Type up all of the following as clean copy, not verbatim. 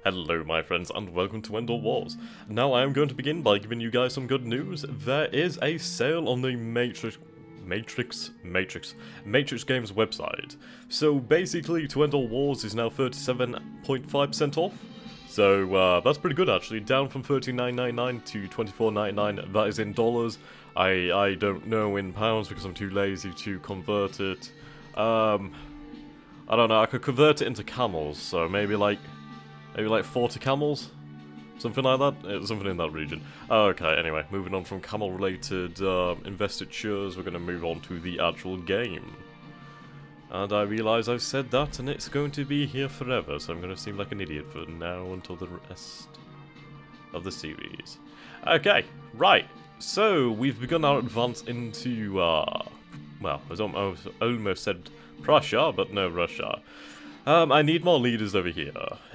Hello my friends and welcome to End All Wars. Now I am going to begin by giving you guys some good news. There is a sale on the Matrix Games website. So basically to End All Wars is now 37.5% off. So that's pretty good actually, down from $13.99 to $24.99. That is in dollars. I don't know in pounds because I'm too lazy to convert it. I don't know, I could convert it into camels, so maybe like 40 camels? Something like that? Something in that region. Okay, anyway, moving on from camel-related investitures, we're going to move on to the actual game. And I realise I've said that, and it's going to be here forever, so I'm going to seem like an idiot for now until the rest of the series. Okay, right. So, we've begun our advance into, well, I was almost said Prussia, but no Russia. I need more leaders over here.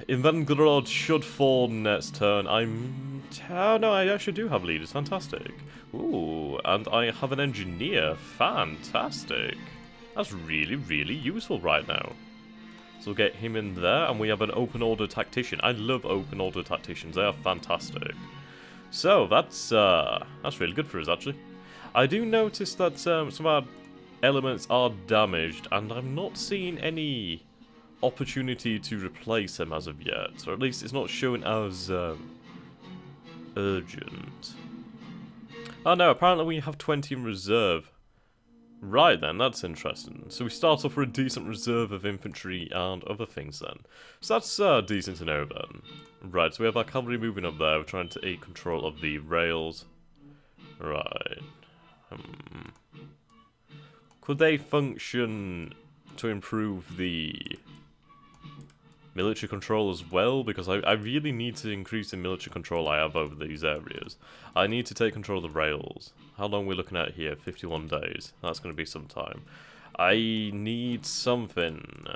Invengrad should fall next turn. Oh no, I actually do have leaders. Fantastic. Ooh, and I have an engineer. Fantastic. That's really, really useful right now. So we'll get him in there, and we have an open order tactician. I love open order tacticians. They are fantastic. So that's really good for us actually. I do notice that some of our elements are damaged, and I'm not seeing any opportunity to replace them as of yet, or at least it's not shown as urgent. Oh no, apparently we have 20 in reserve. Right then, that's interesting. So we start off with a decent reserve of infantry and other things then. So that's decent to know then. Right, so we have our cavalry moving up there, we're trying to take control of the rails. Right. Could they function to improve the military control as well, because I really need to increase the military control I have over these areas. I need to take control of the rails. How long are we looking at here? 51 days. That's going to be some time. I need something.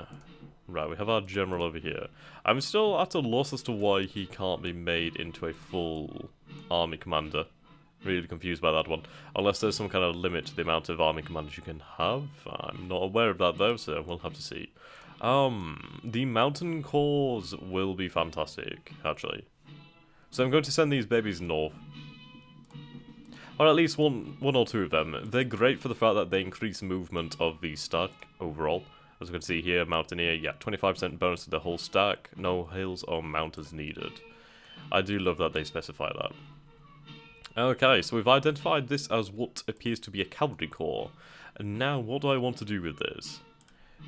Right, we have our general over here. I'm still at a loss as to why he can't be made into a full army commander. Really confused by that one. Unless there's some kind of limit to the amount of army commanders you can have. I'm not aware of that though, so we'll have to see. The mountain cores will be fantastic, actually. So I'm going to send these babies north. Or at least one or two of them. They're great for the fact that they increase movement of the stack overall. As you can see here, Mountaineer, yeah, 25% bonus to the whole stack. No hills or mountains needed. I do love that they specify that. Okay, so we've identified this as what appears to be a cavalry corps. And now, what do I want to do with this?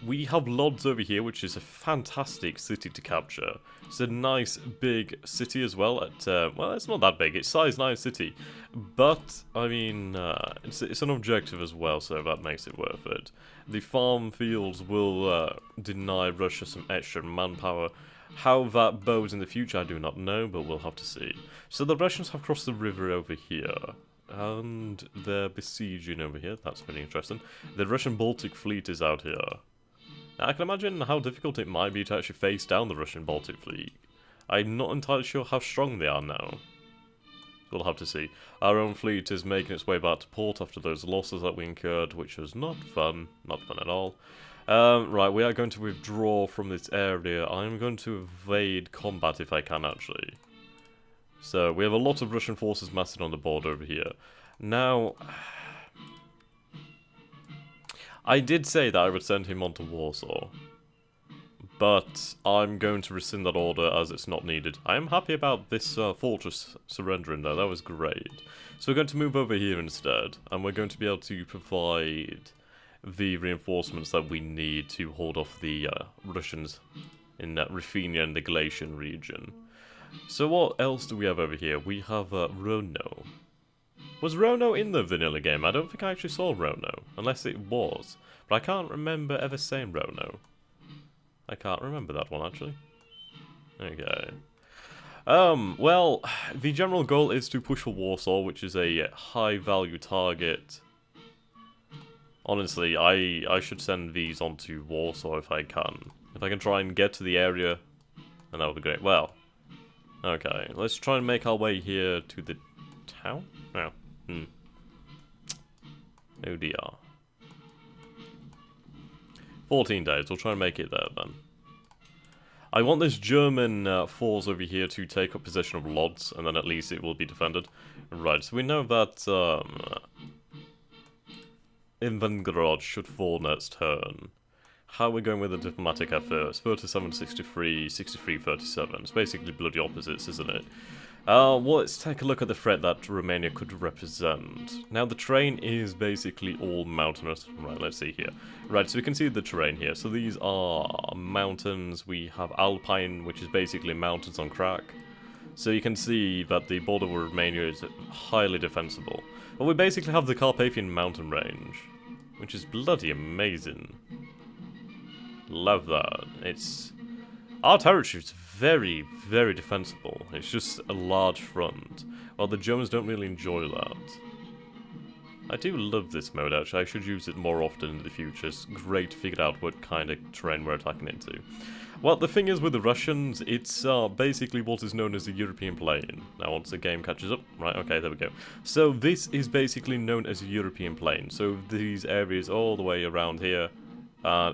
We have Lodz over here, which is a fantastic city to capture. It's a nice big city as well. Well, it's not that big. It's size 9 city, but I mean, it's an objective as well, so that makes it worth it. The farm fields will deny Russia some extra manpower. How that bodes in the future, I do not know, but we'll have to see. So the Russians have crossed the river over here. And they're besieging over here. That's very interesting. The Russian Baltic fleet is out here. Now, I can imagine how difficult it might be to actually face down the Russian Baltic fleet. I'm not entirely sure how strong they are now. We'll have to see. Our own fleet is making its way back to port after those losses that we incurred, which was not fun. Not fun at all. Right, we are going to withdraw from this area. I'm going to evade combat if I can, actually. So, we have a lot of Russian forces massing on the border over here. Now, I did say that I would send him on to Warsaw, but I'm going to rescind that order as it's not needed. I am happy about this fortress surrendering though, that was great. So we're going to move over here instead, and we're going to be able to provide the reinforcements that we need to hold off the Russians in Ruthenia and the Galatian region. So what else do we have over here? We have Rono. Was Rono in the vanilla game? I don't think I actually saw Rono, unless it was. But I can't remember ever saying Rono. I can't remember that one, actually. Okay. Well, the general goal is to push for Warsaw, which is a high-value target. Honestly, I should send these on to Warsaw if I can. If I can try and get to the area, then that would be great. Well, okay, let's try and make our way here to the town? No. Oh dear. 14 days, we'll try and make it there then. I want this German force over here to take up possession of Lodz, and then at least it will be defended. Right, so we know that Invengarod should fall next turn. How are we going with the diplomatic effort? 37, 63, 63, 37. It's basically bloody opposites, isn't it? Well, let's take a look at the threat that Romania could represent. Now, the terrain is basically all mountainous. Right, let's see here. Right, so we can see the terrain here. So these are mountains. We have Alpine, which is basically mountains on crack. So you can see that the border with Romania is highly defensible. But we basically have the Carpathian mountain range, which is bloody amazing. Love that. It's... Our territory is very, very defensible. It's just a large front. Well, the Germans don't really enjoy that. I do love this mode, actually. I should use it more often in the future. It's great to figure out what kind of terrain we're attacking into. Well, the thing is with the Russians, it's basically what is known as the European plain. Now, once the game catches up... Right, okay, there we go. So, this is basically known as the European plain. So, these areas all the way around here...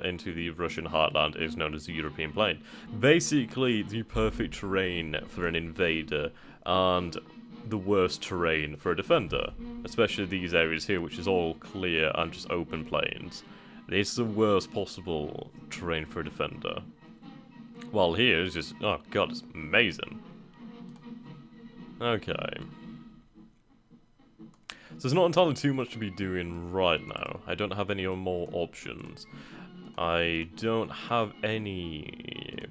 into the Russian heartland is known as the European plain. Basically, the perfect terrain for an invader, and the worst terrain for a defender. Especially these areas here, which is all clear and just open plains. It's the worst possible terrain for a defender. While here is just, oh god, it's amazing. Okay. So there's not entirely too much to be doing right now. I don't have any more options. I don't have any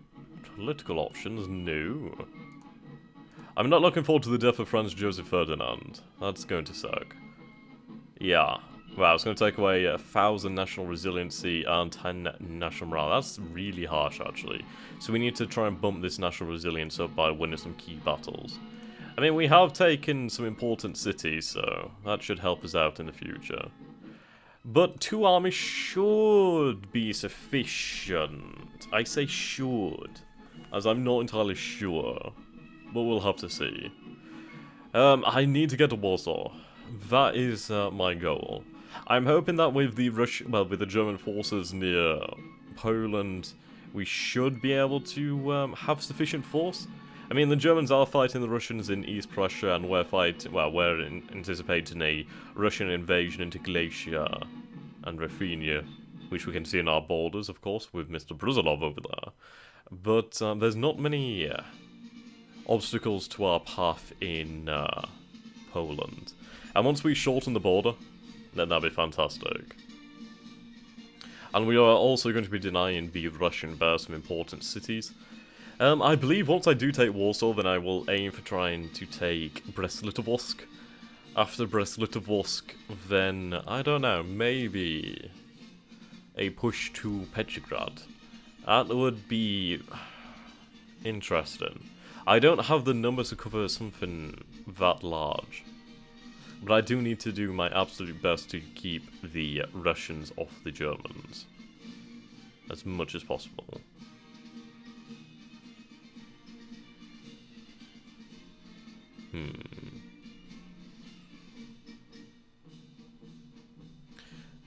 political options, no. I'm not looking forward to the death of Franz Joseph Ferdinand. That's going to suck. Yeah. Wow, it's going to take away 1,000 national resiliency and 10 national morale. That's really harsh, actually. So we need to try and bump this national resilience up by winning some key battles. I mean, we have taken some important cities, so that should help us out in the future. But 2 armies should be sufficient. I say should, as I'm not entirely sure. But we'll have to see. I need to get to Warsaw. That is my goal. I'm hoping that with the with the German forces near Poland, we should be able to have sufficient force. I mean, the Germans are fighting the Russians in East Prussia, and we're anticipating a Russian invasion into Galicia and Ruthenia, which we can see in our borders, of course, with Mr. Brusilov over there. But there's not many obstacles to our path in Poland. And once we shorten the border, then that'll be fantastic. And we are also going to be denying the Russian bear some important cities. I believe once I do take Warsaw, then I will aim for trying to take Brest-Litovsk. After Brest-Litovsk, then, I don't know, maybe a push to Petrograd. That would be interesting. I don't have the numbers to cover something that large. But I do need to do my absolute best to keep the Russians off the Germans. As much as possible.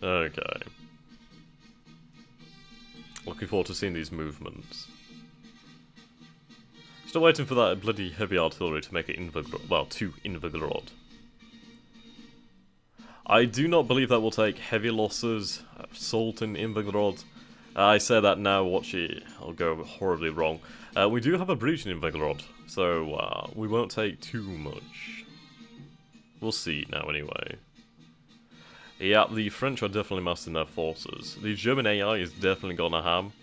Okay. Looking forward to seeing these movements. Still waiting for that bloody heavy artillery to make it to Invergorod. I do not believe that will take heavy losses. Assault in Invergorod. I say that now, watch it. I'll go horribly wrong. We do have a breach in Invergorod, so we won't take too much. We'll see now, anyway. Yeah, the French are definitely massing their forces. The German AI is definitely gone ham.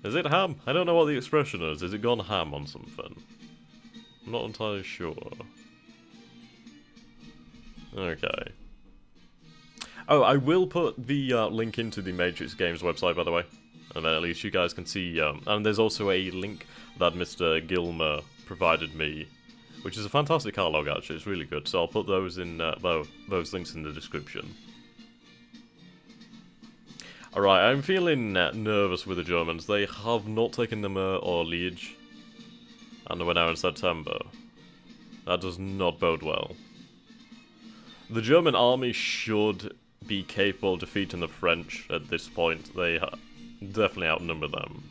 Is it ham? I don't know what the expression is. Is it gone ham on something? I'm not entirely sure. Okay. Oh, I will put the link into the Matrix Games website, by the way. And then at least you guys can see... and there's also a link that Mr. Gilmer provided me, which is a fantastic catalog, actually. It's really good. So I'll put those in those links in the description. Alright, I'm feeling nervous with the Germans. They have not taken the Mur or Liege. And we're now in September. That does not bode well. The German army should be capable of defeating the French at this point. They definitely outnumber them.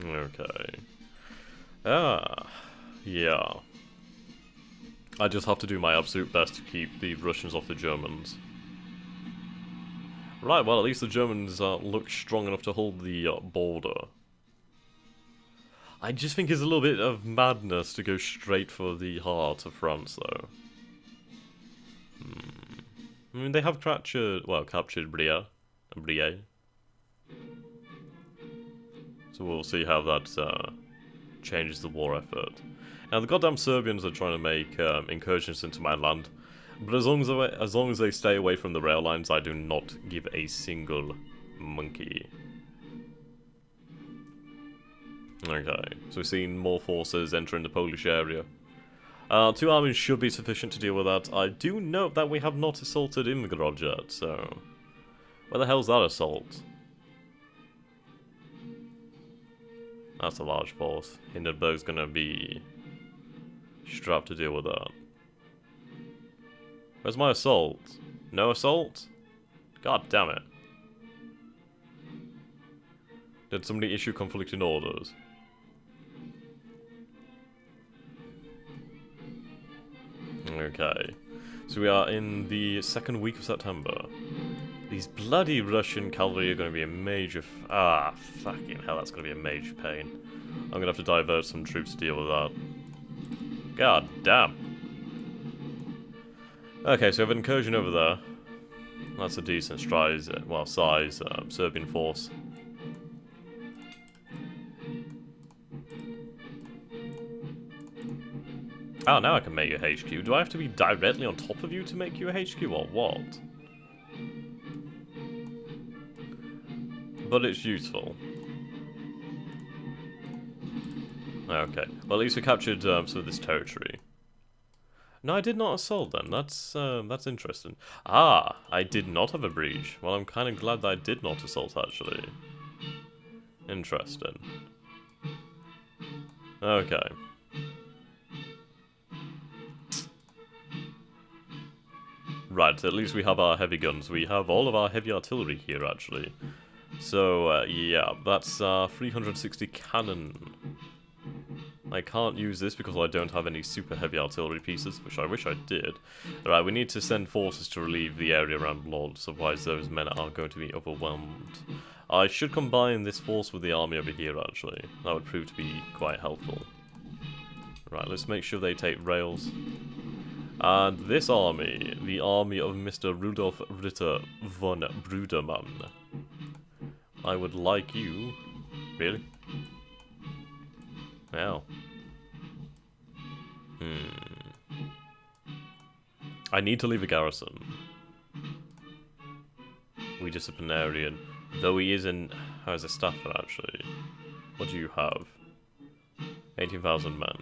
Okay. Ah, yeah. I just have to do my absolute best to keep the Russians off the Germans. Right, well, at least the Germans look strong enough to hold the border. I just think it's a little bit of madness to go straight for the heart of France, though. I mean, they have captured Brienne. So we'll see how that changes the war effort. Now, the goddamn Serbians are trying to make incursions into my land, but as long as they stay away from the rail lines, I do not give a single monkey. Okay, so we've seen more forces entering the Polish area. 2 armies should be sufficient to deal with that. I do note that we have not assaulted Imgrod yet, so... Where the hell's that assault? That's a large force. Hindenburg's gonna be strapped to deal with that. Where's my assault? No assault? God damn it. Did somebody issue conflicting orders? Okay. So we are in the 2nd week of September. These bloody Russian cavalry are going to be a major... fucking hell, that's going to be a major pain. I'm going to have to divert some troops to deal with that. God damn. Okay, so we have an incursion over there. That's a decent size Serbian force. Oh, now I can make you a HQ. Do I have to be directly on top of you to make you a HQ, or what? But it's useful. Okay. Well, at least we captured some of this territory. No, I did not assault then. That's interesting. Ah, I did not have a breach. Well, I'm kind of glad that I did not assault, actually. Interesting. Okay. Right, at least we have our heavy guns. We have all of our heavy artillery here, actually. So, yeah, that's 360 cannon. I can't use this because I don't have any super heavy artillery pieces, which I wish I did. Alright, we need to send forces to relieve the area around Lodz, otherwise those men are going to be overwhelmed. I should combine this force with the army over here, actually. That would prove to be quite helpful. Right, let's make sure they take rails. And this army, the army of Mr. Rudolf Ritter von Brudermann. I would like you... Really? Wow. I need to leave a garrison. We disciplinarian. Though he is in... How is a staffer, actually? What do you have? 18,000 men.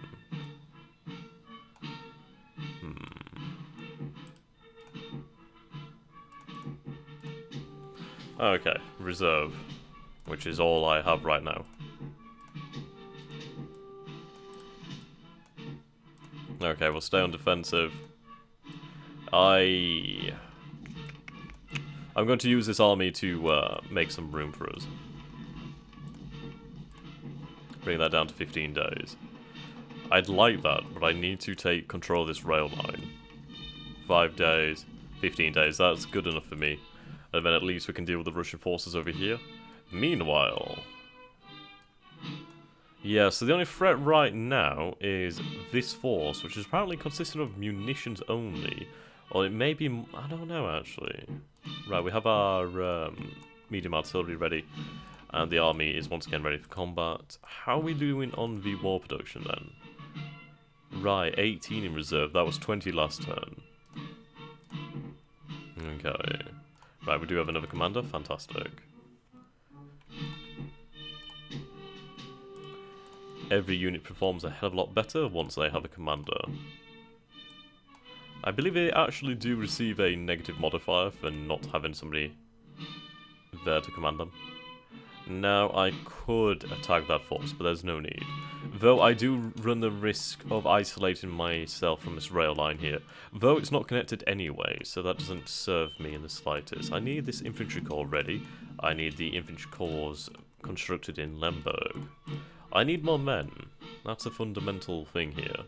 Okay, reserve. Which is all I have right now. Okay, we'll stay on defensive. I'm going to use this army to make some room for us. Bring that down to 15 days. I'd like that, but I need to take control of this rail line. 5 days, 15 days, that's good enough for me. And then at least we can deal with the Russian forces over here. Meanwhile... Yeah, so the only threat right now is this force, which is apparently consisting of munitions only. Or it may be... I don't know, actually. Right, we have our medium artillery ready. And the army is once again ready for combat. How are we doing on the war production, then? Right, 18 in reserve. That was 20 last turn. Okay. Right, we do have another commander. Fantastic. Every unit performs a hell of a lot better once they have a commander. I believe they actually do receive a negative modifier for not having somebody there to command them. Now, I could attack that force, but there's no need. Though I do run the risk of isolating myself from this rail line here. Though it's not connected anyway, so that doesn't serve me in the slightest. I need this infantry corps ready. I need the infantry corps constructed in Lemberg. I need more men. That's a fundamental thing here.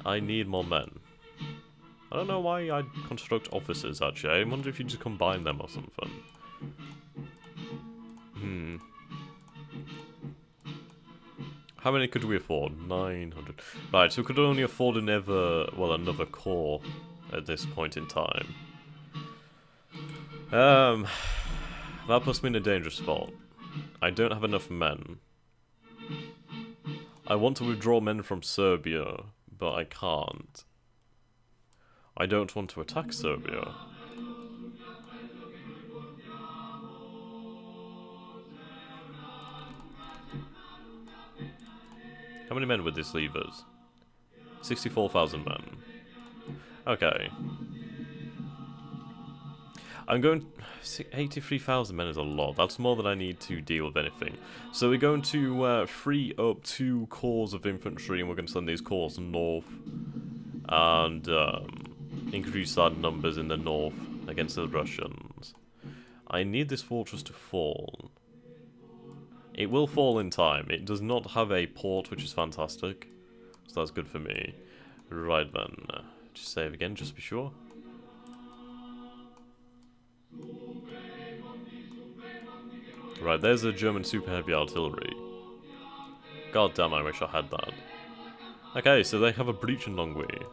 I need more men. I don't know why I'd construct officers, actually. I wonder if you just combine them or something. How many could we afford? 900. Right, so we could only afford another corps at this point in time. That puts me in a dangerous spot. I don't have enough men. I want to withdraw men from Serbia, but I can't. I don't want to attack Serbia. How many men would this leave us? 64,000 men. Okay. I'm going... 83,000 men is a lot. That's more than I need to deal with anything. So we're going to free up 2 corps of infantry, and we're going to send these corps north. And increase our numbers in the north against the Russians. I need this fortress to fall. It will fall in time. It does not have a port, which is fantastic. So that's good for me. Right then. Just save again, just to be sure. Right, there's a German super heavy artillery. God damn, I wish I had that. Okay, so they have a breach in Longwy.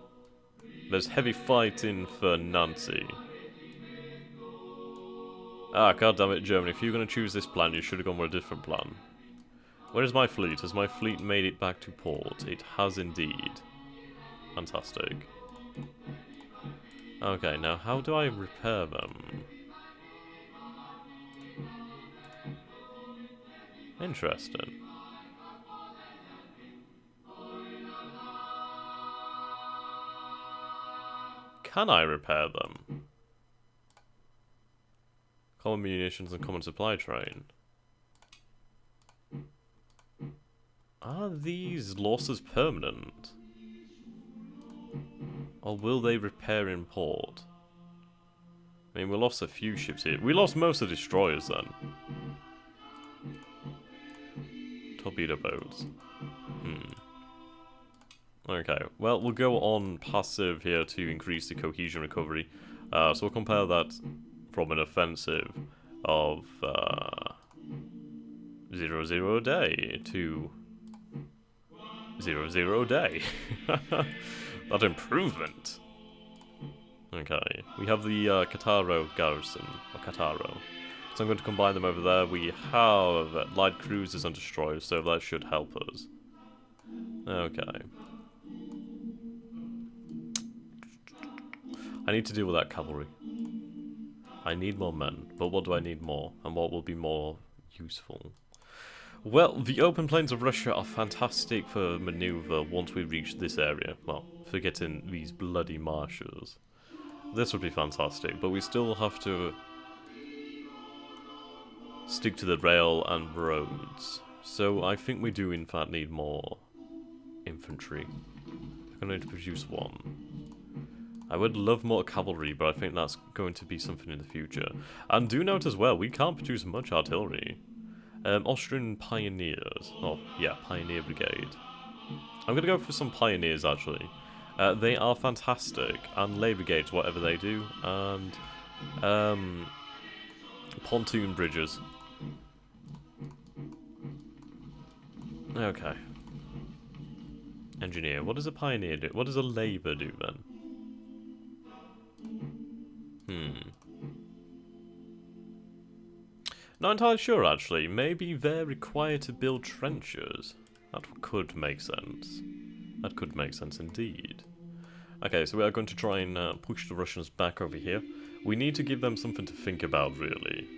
There's heavy fighting for Nancy. Ah, god damn it, Germany. If you're going to choose this plan, you should have gone with a different plan. Where is my fleet? Has my fleet made it back to port? It has indeed. Fantastic. Okay, now how do I repair them? Interesting. Can I repair them? Common munitions and common supply train. Are these losses permanent? Or will they repair in port? I mean, we lost a few ships here. We lost most of the destroyers then. Torpedo boats. Okay, well, we'll go on passive here to increase the cohesion recovery. So we'll compare that from an offensive of 0-0 a day to 0-0 a day. That improvement. Okay, we have the Kataro garrison, or Kataro. So I'm going to combine them over there. We have light cruisers and destroyers, so that should help us. Okay. I need to deal with that cavalry. I need more men, but what do I need more? And what will be more useful? Well, the open plains of Russia are fantastic for maneuver once we reach this area. Well, forgetting these bloody marshes. This would be fantastic, but we still have to stick to the rail and roads. So I think we do in fact need more infantry. I'm going to produce 1. I would love more cavalry, but I think that's going to be something in the future. And do note as well, we can't produce much artillery. Austrian Pioneers. Oh, yeah, Pioneer Brigade. I'm going to go for some Pioneers, actually. They are fantastic, and Lay Brigades, whatever they do, and pontoon bridges. Okay. Engineer. What does a Pioneer do? What does a Labour do, then? Not entirely sure, actually. Maybe they're required to build trenches. That could make sense. That could make sense indeed. Okay, so we are going to try and push the Russians back over here. We need to give them something to think about, really.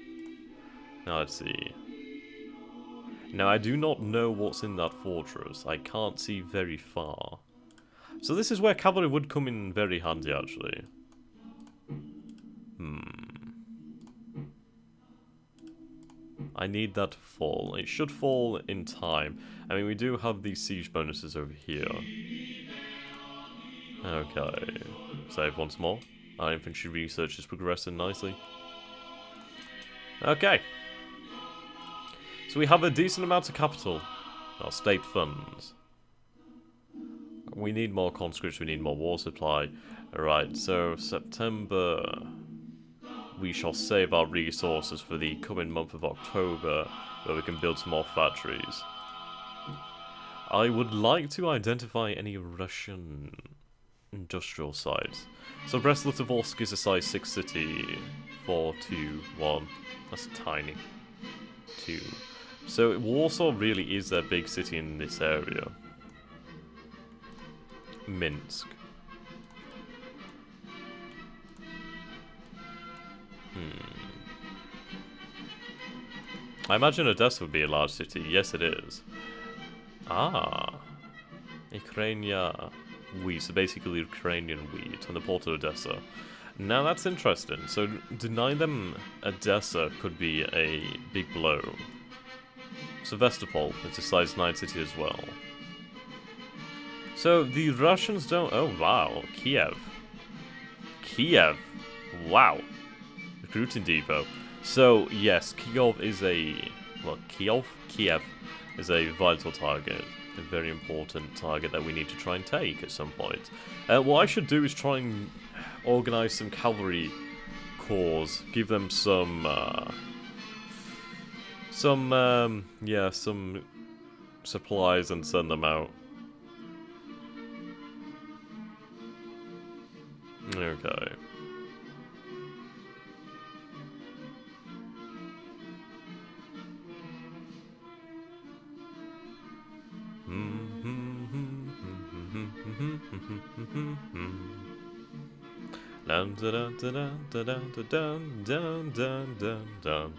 Now, let's see. Now, I do not know what's in that fortress. I can't see very far. So this is where cavalry would come in very handy, actually. I need that to fall. It should fall in time. I mean, we do have these siege bonuses over here. Okay. Save once more. Our infantry research is progressing nicely. Okay. So we have a decent amount of capital. Our state funds. We need more conscripts, we need more war supply. Alright, so September... we shall save our resources for the coming month of October, where we can build some more factories. I would like to identify any Russian industrial sites. So Brest-Litovsk is a size 6 city. 4, 2, 1. That's tiny. 2. So Warsaw really is their big city in this area. Minsk. I imagine Odessa would be a large city. Yes, it is. Ah. Ukrainia wheat. So basically Ukrainian wheat and the port of Odessa. Now that's interesting. So denying them Odessa could be a big blow. Sevastopol, it's a size 9 city as well. So the Russians don't... oh wow, Kiev. Kiev. Wow. Recruiting depot. So yes, Kiev is a... well, Kiev is a vital target. A very important target that we need to try and take at some point. What I should do is try and organize some cavalry corps. Give them some supplies and send them out. Okay. Dun dun dun dun dun dun dun dun dun dun.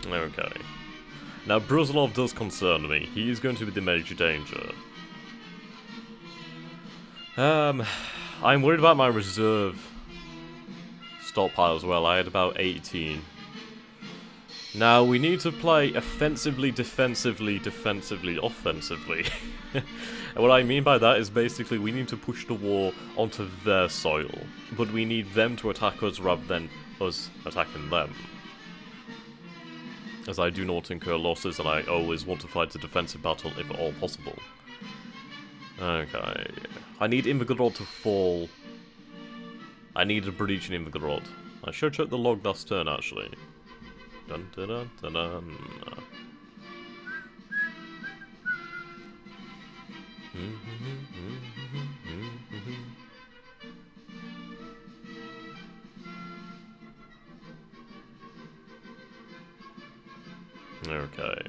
Okay. Now Brusilov does concern me. He is going to be the major danger. I'm worried about my reserve stockpile as well. I had about 18. Now, we need to play offensively, defensively, offensively. And what I mean by that is basically we need to push the war onto their soil. But we need them to attack us rather than us attacking them. As I do not incur losses and I always want to fight a defensive battle if at all possible. Okay. I need Invergorod to fall. I need a breach in Invergorod. I should check the log last turn, actually. Dun dun dun dun dun. Okay.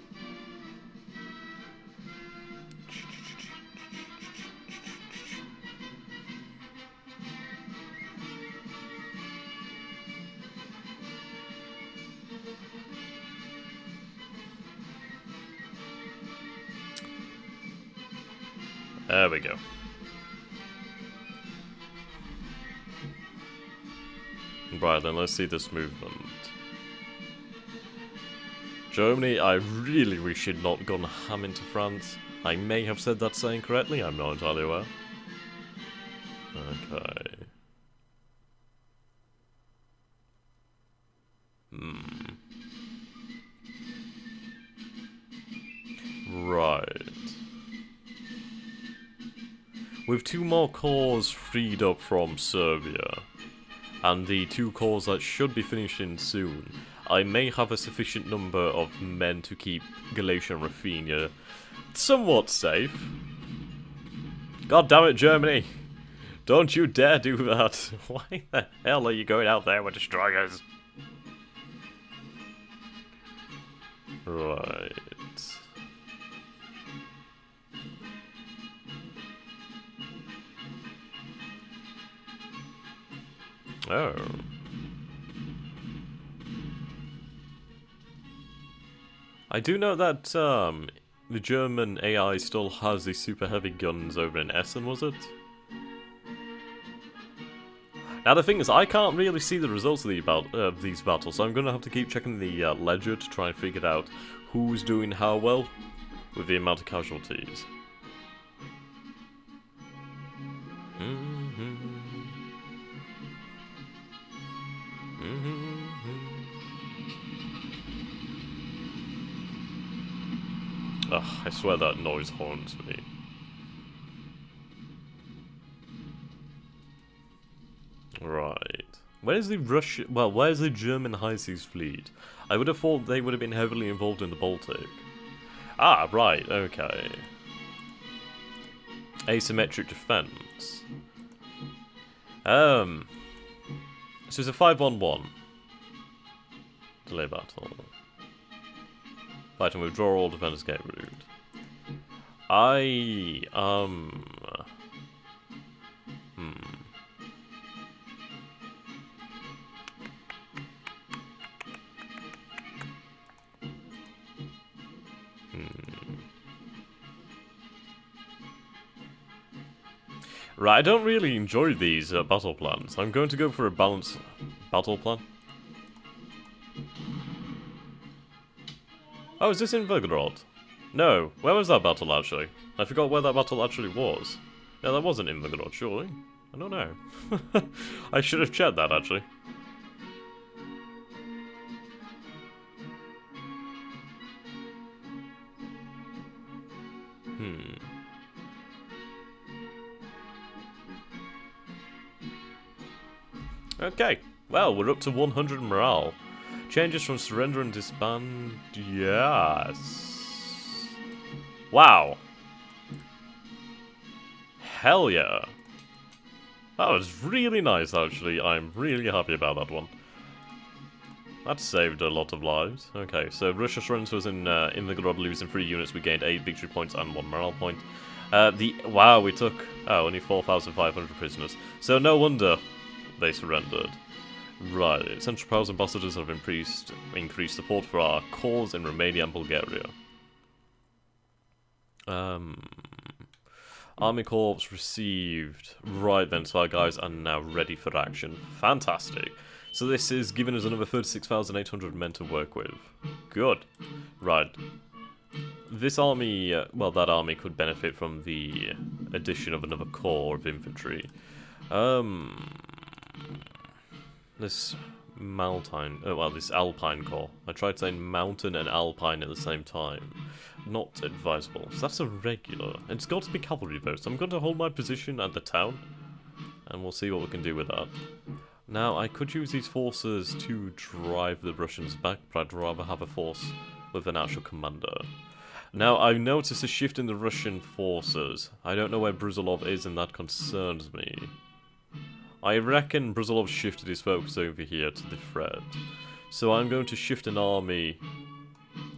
There we go. Right, then let's see this movement. Germany, I really wish you'd not gone ham into France. I may have said that saying correctly, I'm not entirely aware. Okay. Right. With 2 more cores freed up from Serbia, and the 2 cores that should be finishing soon, I may have a sufficient number of men to keep Galatia and Ruthenia somewhat safe. God damn it, Germany! Don't you dare do that! Why the hell are you going out there with destroyers? Right. Oh. I do know that the German AI still has the super heavy guns over in Essen, was it? Now the thing is, I can't really see the results of these battles, so I'm going to have to keep checking the ledger to try and figure out who's doing how well with the amount of casualties. Ugh, I swear that noise haunts me. Right. Where's the Russian... Well, where's the German High Seas Fleet? I would have thought they would have been heavily involved in the Baltic. Ah, right, okay. Asymmetric defense. So it's a 5-on-1. Delay battle. Fight and withdraw, all defenders get root. Right, I don't really enjoy these battle plans. I'm going to go for a balanced battle plan. Oh, is this in Velgorod? No, where was that battle actually? I forgot where that battle actually was. Yeah, that wasn't in Velgorod, surely. I don't know. I should have checked that actually. Okay, well, we're up to 100 morale. Changes from surrender and disband... Yes. Wow. Hell yeah. That was really nice, actually. I'm really happy about that one. That saved a lot of lives. Okay, so Russia surrenders was in Velgorod, losing 3 units. We gained 8 victory points and 1 morale point. Wow, we took... Oh, only 4,500 prisoners. So no wonder they surrendered. Right, Central Powers ambassadors have increased support for our cause in Romania and Bulgaria. Army Corps received. Right then, so our guys are now ready for action. Fantastic. So this is giving us another 36,800 men to work with. Good. Right. This army, well, that army could benefit from the addition of another corps of infantry. This this Alpine Corps. I tried saying mountain and Alpine at the same time. Not advisable. So that's a regular. It's got to be cavalry though, so I'm going to hold my position at the town. And we'll see what we can do with that. Now, I could use these forces to drive the Russians back, but I'd rather have a force with an actual commander. Now, I noticed a shift in the Russian forces. I don't know where Brusilov is, and that concerns me. I reckon Brusilov shifted his focus over here to the Fred. So I'm going to shift an army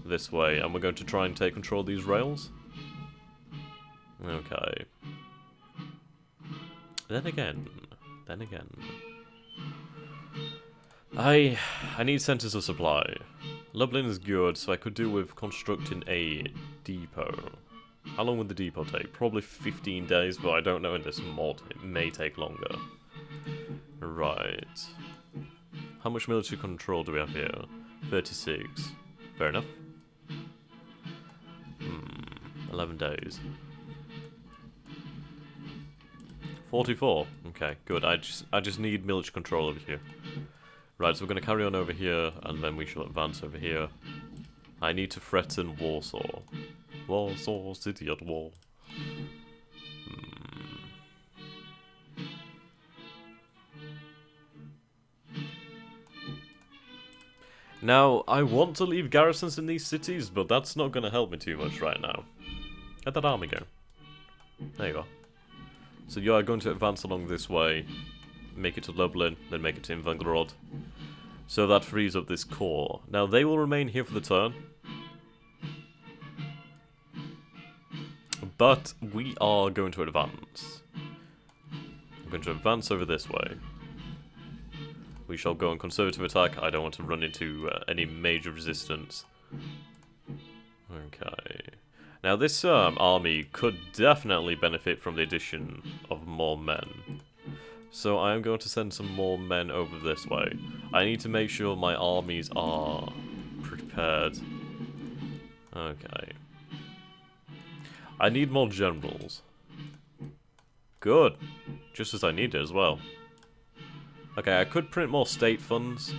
this way, and we're going to try and take control of these rails. Okay. Then again... I need centers of supply. Lublin is good, so I could do with constructing a depot. How long would the depot take? Probably 15 days, but I don't know in this mod. It may take longer. Right. How much military control do we have here? 36. Fair enough. 11 days. 44. Okay, good. I just need military control over here. Right, so we're going to carry on over here, and then we shall advance over here. I need to threaten Warsaw. Warsaw, city at war. Now, I want to leave garrisons in these cities, but that's not going to help me too much right now. Where'd that army go? There you go. So you are going to advance along this way, make it to Lublin, then make it to Velgorod. So that frees up this corps. Now, they will remain here for the turn. But we are going to advance. I'm going to advance over this way. We shall go on conservative attack. I don't want to run into any major resistance. Okay. Now this army could definitely benefit from the addition of more men. So I am going to send some more men over this way. I need to make sure my armies are prepared. Okay. I need more generals. Good. Just as I need it as well. Okay, I could print more state funds.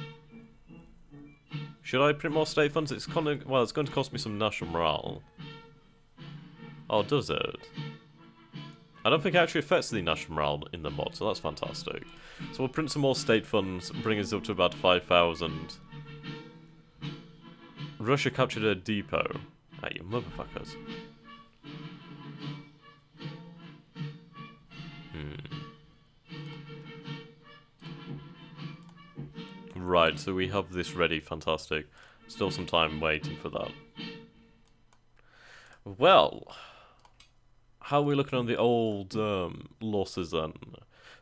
Should I print more state funds? It's kind of, well, it's going to cost me some national morale. Oh, does it? I don't think it actually affects the national morale in the mod, so that's fantastic. So we'll print some more state funds, bring us up to about 5,000. Russia captured a depot. Hey, you motherfuckers. Right, so we have this ready, fantastic. Still some time waiting for that. Well, how are we looking on the old losses then?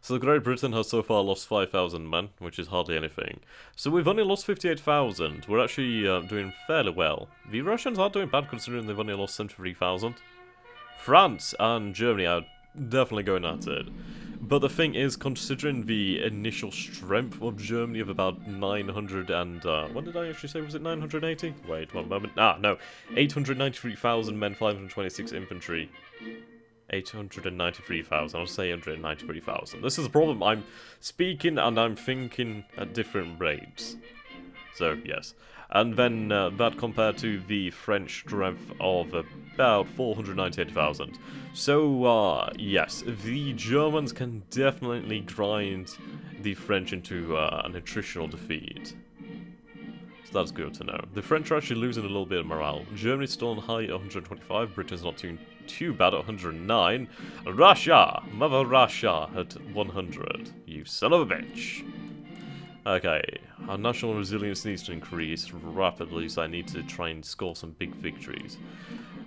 So Great Britain has so far lost 5,000 men, which is hardly anything. So we've only lost 58,000. We're actually doing fairly well. The Russians aren't doing bad considering they've only lost 73,000. France and Germany are definitely going at it. But the thing is, considering the initial strength of Germany of about 900 and... what did I actually say? Was it 980? Wait, one moment. Ah, no. 893,000 men, 526 infantry. 893,000. I'll say 893,000. This is the problem. I'm speaking and I'm thinking at different rates. So, yes. And then that compared to the French strength of about 498,000. So, yes, the Germans can definitely grind the French into an attritional defeat. So that's good to know. The French are actually losing a little bit of morale. Germany's still on high at 125, Britain's not too bad at 109. Russia! Mother Russia at 100. You son of a bitch. Okay, our national resilience needs to increase rapidly, so I need to try and score some big victories.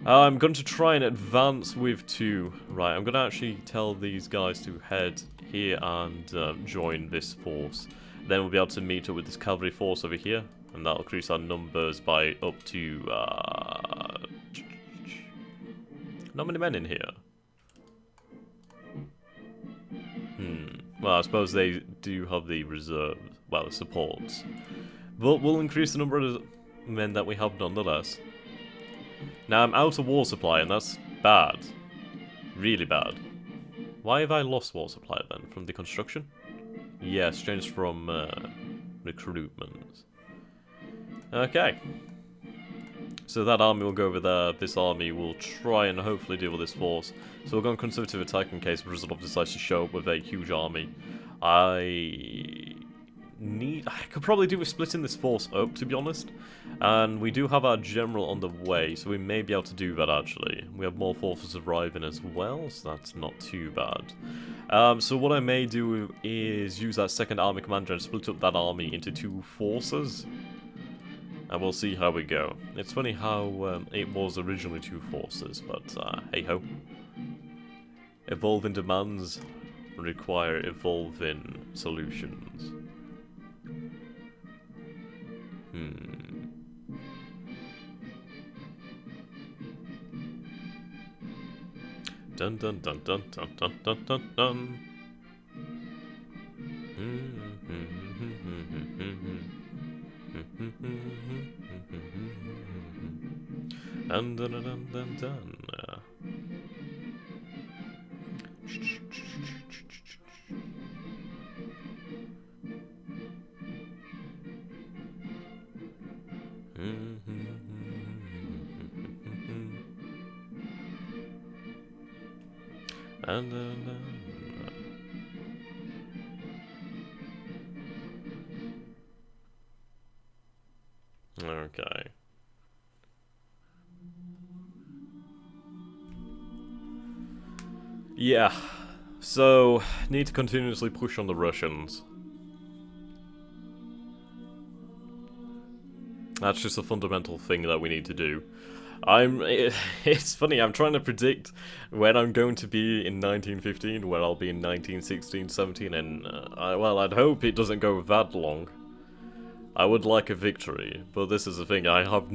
I'm going to try and advance with 2. Right, I'm going to actually tell these guys to head here and join this force. Then we'll be able to meet up with this cavalry force over here, and that'll increase our numbers by up to... not many men in here. Well, I suppose they do have the reserve, well, the supports. But we'll increase the number of men that we have nonetheless. Now, I'm out of war supply, and that's bad. Really bad. Why have I lost war supply, then? From the construction? Yes, changed from recruitment. Okay. So that army will go over there. This army will try and hopefully deal with this force. So we'll go on conservative attack in case Brezhnev decides to show up with a huge army. I could probably do with splitting this force up, to be honest. And we do have our general on the way, so we may be able to do that actually. We have more forces arriving as well, so that's not too bad. So what I may do is use that second army commander and split up that army into 2 forces. And we'll see how we go. It's funny how it was originally 2 forces, but hey-ho. Evolving demands require evolving solutions. Dun dun dun dun dun dun dun dun dun. Dun dun dun dun dun dun. Okay. Yeah, so need to continuously push on the Russians. That's just a fundamental thing that we need to do. It's funny, I'm trying to predict when I'm going to be in 1915, where I'll be in 1916, 17, and, well, I'd hope it doesn't go that long. I would like a victory, but this is the thing, I have